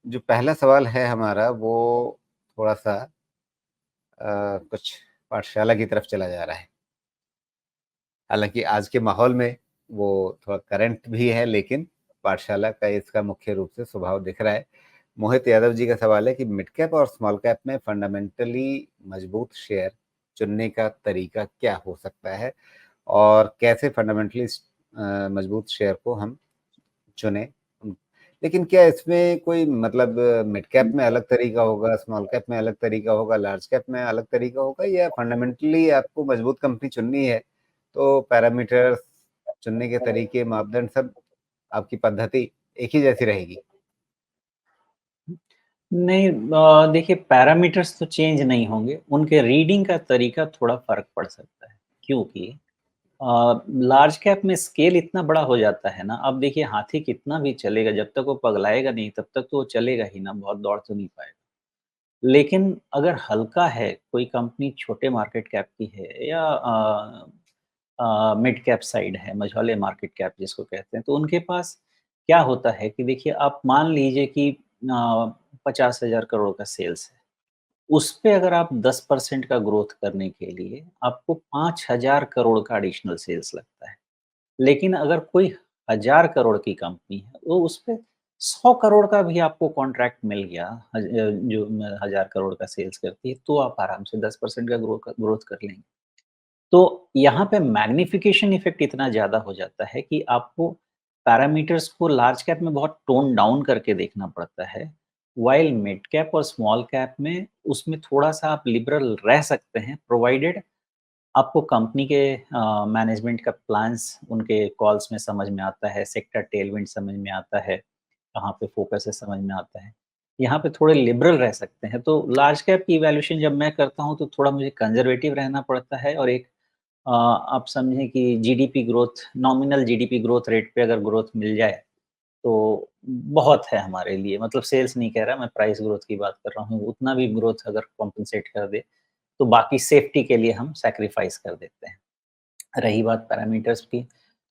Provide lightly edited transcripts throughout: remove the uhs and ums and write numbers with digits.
जो पहला सवाल है हमारा वो थोड़ा-सा कुछ पाठशाला की तरफ चला जा रहा है। हालाँकि आज के माहौल में वो थोड़ा करंट भी है, लेकिन पाठशाला का इसका मुख्य रूप से स्वभाव दिख रहा है। मोहित यादव जी का सवाल है कि मिड कैप और स्मॉल कैप में फंडामेंटली मजबूत शेयर चुनने का तरीका क्या हो सकता है? और कैसे फंडामेंटली मजबूत शेयर को हम चुनें? लेकिन क्या इसमें कोई मतलब मिड कैप में अलग तरीका होगा, स्मॉल कैप में अलग तरीका होगा, लार्ज कैप में अलग तरीका होगा, या फंडामेंटली आपको मजबूत कंपनी चुननी है, तो पैरामीटर्स चुनने के तरीके, मापदंड सब आपकी पद्धति एक ही जैसी रहेगी? नहीं, देखिए पैरामीटर्स तो चेंज नहीं होंगे, उनके रीडिंग का तरीका थोड़ा फ़र्क पड़ सकता है। क्योंकि लार्ज कैप में स्केल इतना बड़ा हो जाता है ना, अब देखिए हाथी कितना भी चलेगा, जब तक वो पगलाएगा नहीं, तब तक तो वो चलेगा ही ना, बहुत दौड़ तो नहीं पाएगा। लेकिन अगर हल्का है, कोई कंपनी छोटे मार्केट कैप की है या मिड कैप साइड है, मझौले मार्केट कैप जिसको कहते हैं, तो उनके पास क्या होता है कि देखिए आप मान लीजिए कि 50,000 करोड़ का सेल्स है। उस पे अगर आप 10% का ग्रोथ करने के लिए आपको 5,000 करोड़ का एडिशनल सेल्स लगता है। लेकिन अगर कोई 1000 करोड़ की कंपनी है, तो उस पे 100 करोड़ का भी आपको कॉन्ट्रैक्ट मिल गया, जो 1000 करोड़ का सेल्स करती है, तो आप आराम से 10% का ग्रोथ कर लेंगे। तो यहाँ पे मैग्निफिकेशन इफ़ेक्ट इतना ज़्यादा हो जाता है कि आपको पैरामीटर्स को लार्ज कैप में बहुत टोन डाउन करके देखना पड़ता है। व्हाइल मिड कैप और स्मॉल कैप में उसमें थोड़ा-सा आप लिबरल रह सकते हैं, प्रोवाइडेड आपको कंपनी के मैनेजमेंट का प्लान्स उनके कॉल्स में समझ में आता है, सेक्टर टेलविंड समझ में आता है, कहाँ पे फोकस है समझ में आता है। यहाँ पे थोड़े लिबरल रह सकते हैं। तो लार्ज कैप की इवैल्यूएशन जब मैं करता हूँ तो थोड़ा मुझे कंज़र्वेटिव रहना पड़ता है, और एक आप समझें कि GDP growth, nominal GDP growth rate पे अगर ग्रोथ मिल जाए, तो बहुत है हमारे लिए। मतलब सेल्स नहीं कह रहा मैं, प्राइस ग्रोथ की बात कर रहा हूँ। उतना भी ग्रोथ अगर कॉम्पेंसेट कर दे, तो बाकी सेफ्टी के लिए हम सैक्रिफाइस कर देते हैं। रही बात पैरामीटर्स की,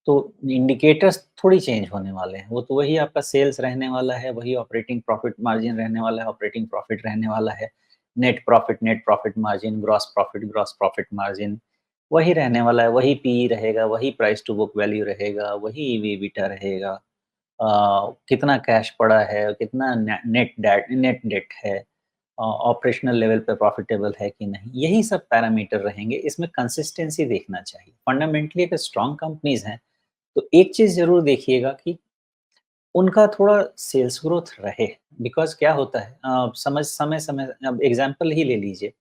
तो इंडिकेटर्स थोड़ी चेंज होने वाले हैं। वो तो वही आपका सेल्स रहने वाला है, वही ऑपरेटिंग प्रॉफिट मार्जिन रहने वाला है, ऑपरेटिंग प्रॉफिट रहने वाला है, net profit margin, gross profit margin, वही रहने वाला है, वही पीई रहेगा, वही प्राइस टू बुक वैल्यू रहेगा, वही ईवी/एबिटा रहेगा। कितना कैश पड़ा है, कितना नेट डेट है, ऑपरेशनल लेवल पे प्रॉफिटेबल है कि नहीं, यही सब पैरामीटर रहेंगे। इसमें कंसिस्टेंसी देखना चाहिए। फंडामेंटली अगर स्ट्रॉन्ग कंपनीज़ हैं, तो एक चीज़ ज़रूर देखिएगा कि उनका थोड़ा सेल्स ग्रोथ रहे। बिकॉज़ क्या होता है, समझ समय-समय अब एग्ज़ाम्पल ही ले लीजिए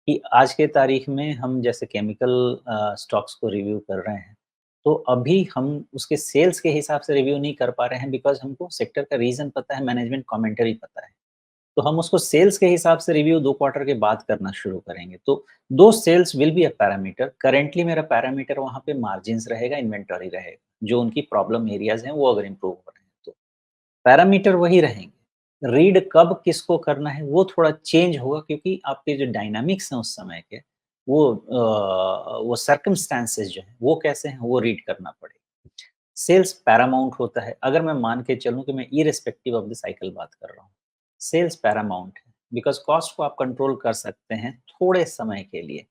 कि आज के तारीख में हम जैसे केमिकल स्टॉक्स को रिव्यू कर रहे हैं, तो अभी हम उसके सेल्स के हिसाब से रिव्यू नहीं कर पा रहे हैं, बिकॉज़ हमको सेक्टर का रीज़न पता है, मैनेजमेंट कमेंटरी पता है। तो हम उसको सेल्स के हिसाब से रिव्यू 2 क्वार्टर के बाद करना शुरू करेंगे। तो दो sales will be a parameter. Currently मेरा पैरामीटर वहाँ पे मार्जिन्स रहेगा, इन्वेंटरी रहेगा। जो उनकी प्रॉब्लम एरियाज़ हैं, वो अगर इम्प्रूव हो रहे हैं तो। पैरामीटर वही रहेंगे। रीड कब किसको करना है, वो थोड़ा चेंज होगा, क्योंकि आपके जो डायनामिक्स हैं उस समय के, वो सर्कमस्टेंसेस जो हैं, वो कैसे हैं, वो रीड करना पड़ेगा। सेल्स पैरामाउंट होता है। अगर मैं मान के चलूँ कि मैं इर्रेस्पेक्टिव ऑफ द साइकिल बात कर रहा हूँ, सेल्स पैरामाउंट है, बिकॉज़ कॉस्ट को आप कंट्रोल कर सकते हैं थोड़े समय के लिए।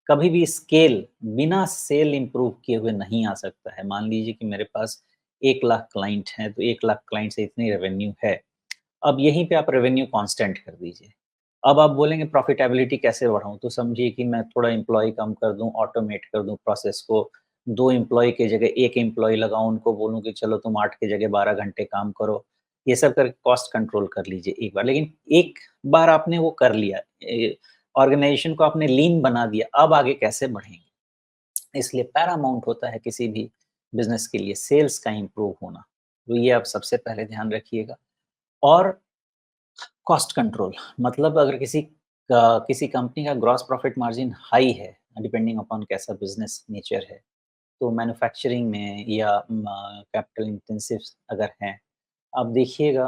कभी भी स्केल बिना सेल इम्प्रूव किए हुए नहीं आ सकता है। मान लीजिए कि मेरे पास 1 लाख क्लाइंट हैं, तो 1 लाख क्लाइंट से इतनी रेवेन्यू है। अब यहीं पे आप रेवेन्यू कांस्टेंट कर दीजिए। अब आप बोलेंगे प्रॉफिटेबिलिटी कैसे बढ़ाऊँ? तो समझिए कि मैं थोड़ा एम्प्लॉयी कम कर दूँ, ऑटोमेट कर दूँ प्रोसेस को, 2 एम्प्लॉयी की जगह 1 एम्प्लॉयी लगाऊँ, उनको बोलूँ कि चलो तुम 8 की जगह 12 घंटे काम करो। ये सब करके कॉस्ट कंट्रोल कर लीजिए एक बार। लेकिन एक बार आपने वो कर लिया, ऑर्गेनाइज़ेशन को आपने लीन बना दिया, अब आगे कैसे बढ़ेंगे? इसलिए पैरामाउंट होता है किसी भी बिज़नेस के लिए सेल्स का इम्प्रूव होना। तो ये आप सबसे पहले ध्यान रखिएगा। और कॉस्ट कंट्रोल, मतलब अगर किसी कंपनी का ग्रॉस प्रॉफिट मार्जिन हाई है, डिपेंडिंग अपॉन कैसा बिज़नेस नेचर है, तो मैन्युफैक्चरिंग में या कैपिटल इंटेंसिव अगर हैं, आप देखिएगा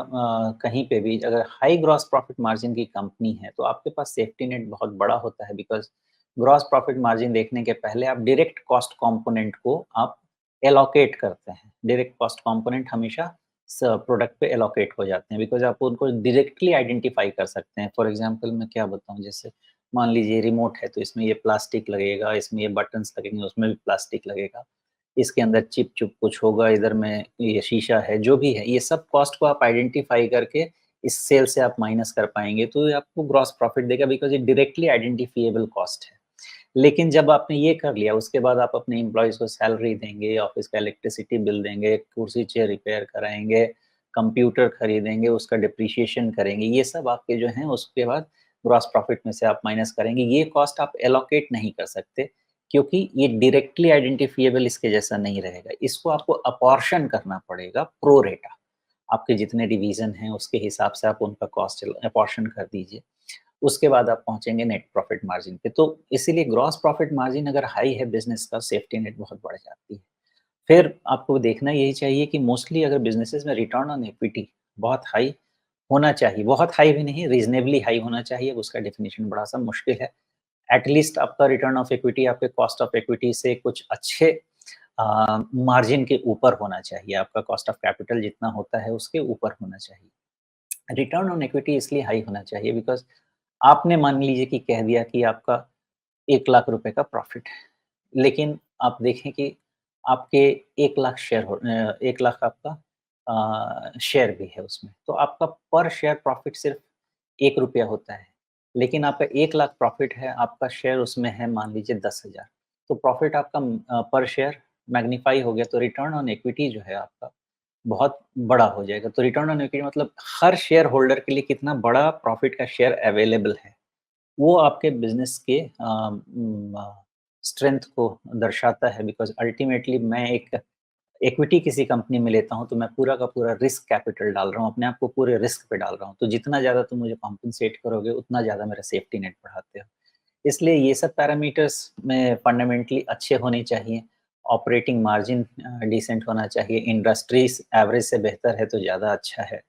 कहीं पे भी अगर हाई ग्रॉस प्रॉफिट मार्जिन की कंपनी है, तो आपके पास सेफ्टी नेट बहुत बड़ा होता है, बिकॉज़ ग्रॉस प्रॉफिट मार्जिन देखने के पहले आप डायरेक्ट कॉस्ट कंपोनेंट को आप एलोकेट करते हैं। डायरेक्ट कॉस्ट कंपोनेंट हमेशा प्रोडक्ट पे एलोकेट हो जाते हैं, बिकॉज़ आप उनको डायरेक्टली आइडेंटिफ़ाई कर सकते हैं। फॉर एग्ज़ाम्पल मैं क्या बताऊँ, जैसे मान लीजिए रिमोट है तो इसमें ये प्लास्टिक लगेगा, इसमें ये बटन्स लगेंगे, उसमें भी प्लास्टिक लगेगा। इसके अंदर चिप-चुप कुछ होगा, इधर में ये शीशा है, जो भी है, ये सब कॉस्ट को आप आइडेंटिफ़ाई करके इस सेल से आप माइनस कर पाएँगे, तो ये आपको ग्रॉस प्रॉफिट देगा, बिकॉज़ ये डायरेक्टली आइडेंटिफाइएबल कॉस्ट है। लेकिन जब आपने ये कर लिया, उसके बाद आप अपने एम्प्लॉइज़ को सैलरी देंगे, ऑफ़िस का इलेक्ट्रिसिटी बिल देंगे, कुर्सी चेयर रिपेयर कराएँगे, कंप्यूटर खरीदेंगे, उसका डिप्रिशिएशन करेंगे, ये सब आपके जो हैं उसके बाद ग्रॉस प्रॉफिट में से आप माइनस करेंगे। ये कॉस्ट आप एलोकेट नहीं कर सकते, क्योंकि ये डायरेक्टली आइडेंटिफाइएबल इसके जैसा नहीं रहेगा। इसको आपको अपॉर्शन करना पड़ेगा प्रो रेटा। आपके जितने डिवीज़न हैं उसके हिसाब से आप उनका कॉस्ट अपॉर्शन कर दीजिए। उसके बाद आप पहुँचेंगे नेट प्रॉफ़िट मार्जिन पे। तो इसीलिए ग्रॉस प्रॉफ़िट मार्जिन अगर हाई है बिज़नेस का, सेफ्टी नेट बहुत बढ़ जाती है। फिर आपको देखना यही चाहिए कि मोस्टली अगर बिज़नेसेस में रिटर्न ऑन इक्विटी बहुत हाई होना चाहिए, बहुत हाई भी नहीं, रीज़नेबली हाई होना चाहिए, उसका डेफ़िनिशन बड़ा-सा मुश्किल है। एट लीस्ट आपका रिटर्न ऑफ इक्विटी आपके कॉस्ट ऑफ इक्विटी से कुछ अच्छे मार्जिन के ऊपर होना चाहिए। आपका कॉस्ट ऑफ कैपिटल जितना होता है उसके ऊपर होना चाहिए। रिटर्न ऑन इक्विटी इसलिए हाई होना चाहिए बिकॉज़ आपने मान लीजिए कि कह दिया कि आपका 1 लाख रुपए का प्रॉफ़िट है। लेकिन आप देखें कि आपके 1 लाख 1 लाख आपका शेयर भी है उसमें। तो आपका पर शेयर प्रॉफ़िट सिर्फ़ ₹1 होता है। लेकिन आपका 1 लाख प्रॉफ़िट है, आपका शेयर उसमें है मान लीजिए 10,000। तो प्रॉफ़िट आपका पर शेयर मैग्निफ़ाई हो गया, तो रिटर्न ऑन इक्विटी जो है आपका बहुत बड़ा हो जाएगा। तो रिटर्न ऑन इक्विटी मतलब हर शेयर होल्डर के लिए कितना बड़ा प्रॉफ़िट का शेयर अवेलेबल है। वो आपके बिज़नेस के स्ट्रेंथ को दर्शाता है, बिकॉज़ अल्टीमेटली मैं एक इक्विटी किसी कंपनी में लेता हूँ, तो मैं पूरा का पूरा रिस्क कैपिटल डाल रहा हूँ, अपने आप को पूरे रिस्क पे डाल रहा हूँ। तो जितना ज़्यादा तुम मुझे कॉम्पेंसेट करोगे, उतना ज़्यादा मेरा सेफ्टी नेट बढ़ाते हो। इसलिए ये सब पैरामीटर्स में फंडामेंटली अच्छे होने चाहिए। ऑपरेटिंग मार्जिन डिसेंट होना चाहिए, इंडस्ट्रीज़ एवरेज से बेहतर है तो ज़्यादा अच्छा है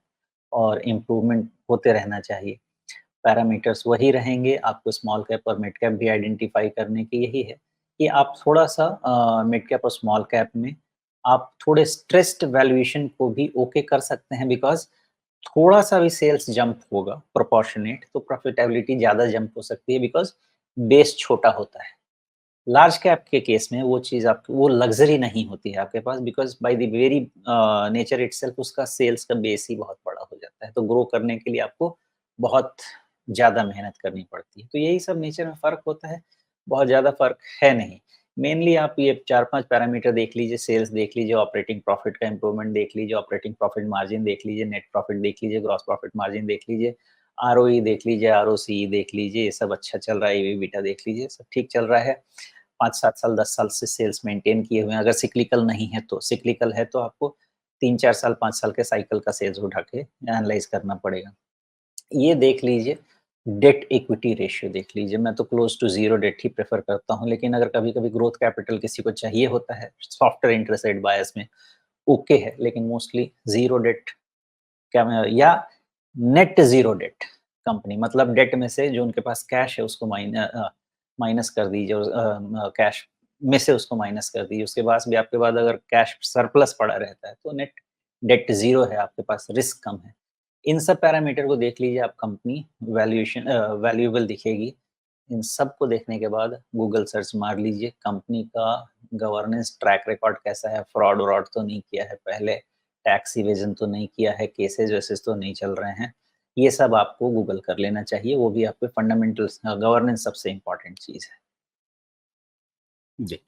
और इम्प्रूवमेंट होते रहना चाहिए। पैरामीटर्स वही रहेंगे, आपको स्मॉल कैप और मिड कैप भी आइडेंटिफ़ाई करने की यही है कि आप थोड़ा-सा मिड कैप और स्मॉल कैप में आप थोड़े स्ट्रेस्ड वैल्यूएशन को भी ओके कर सकते हैं, बिकॉज़ थोड़ा-सा भी सेल्स जंप होगा प्रोपोर्शनेट तो प्रॉफिटेबिलिटी ज़्यादा जंप हो सकती है, बिकॉज़ बेस छोटा होता है। लार्ज कैप के केस में वो चीज़ आपको वो लग्ज़री नहीं होती है आपके पास, because by the very nature itself उसका सेल्स का बेस ही बहुत बड़ा हो जाता है। तो ग्रो करने के लिए आपको बहुत ज़्यादा मेहनत करनी पड़ती है। तो यही सब नेचर में फ़र्क होता है, बहुत ज़्यादा फ़र्क है नहीं। मेनली आप ये 4-5 पैरामीटर देख लीजिए, सेल्स देख लीजिए, ऑपरेटिंग प्रॉफिट का इम्प्रूवमेंट देख लीजिए, ऑपरेटिंग प्रॉफिट मार्जिन देख लीजिए, नेट प्रॉफिट देख लीजिए, ग्रॉस प्रॉफिट मार्जिन देख लीजिए, आरओई देख लीजिए, आरओसीई देख लीजिए, ये सब अच्छा चल रहा है, ईवी/बीटा देख लीजिए, सब ठीक चल रहा है। 5-7 साल, 10 साल से सेल्स मेंटेन किए हुए हैं। अगर सिक्लिकल नहीं है तो, सिक्लिकल है तो आपको 3-4 साल, 5 साल के साइकिल का सेल्स उठा के एनालाइज़ करना पड़ेगा। ये देख लीजिए, डेट इक्विटी रेशियो देख लीजिए, मैं तो क्लोज़ टू ज़ीरो डेट ही प्रेफ़र करता हूँ, लेकिन अगर कभी-कभी ग्रोथ कैपिटल किसी को चाहिए होता है, सॉफ्टवेयर इंटरेस्ट रेट बायस में, ओके है, लेकिन मोस्टली ज़ीरो डेट क्या मैं या नेट ज़ीरो डेट कंपनी, मतलब डेट में से जो उनके पास कैश है उसको माइनस कर दीजिए और कैश में से उसको माइनस कर दीजिए। उसके पास भी आपके पास अगर कैश सरप्लस पड़ा रहता है तो नेट डेट ज़ीरो है, आपके पास रिस्क कम है। इन सब पैरामीटर को देख लीजिए आप, कंपनी वैल्यूएबल दिखेगी। इन सबको देखने के बाद गूगल सर्च मार लीजिए, कंपनी का गवर्नेंस ट्रैक रिकॉर्ड कैसा है, फ्रॉड-व्रॉड तो नहीं किया है पहले, टैक्स इवेज़न तो नहीं किया है, केसेज़-वेसेज़ तो नहीं चल रहे हैं। ये सब आपको गूगल कर लेना चाहिए, वो भी आपके फंडामेंटल्स गवर्नेंस सबसे इम्पोर्टेंट चीज़ है। जी।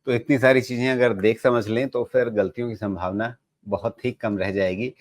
तो इतनी सारी चीज़ें अगर देख समझ लें तो फिर गलतियों की संभावना बहुत ही कम रह जाएगी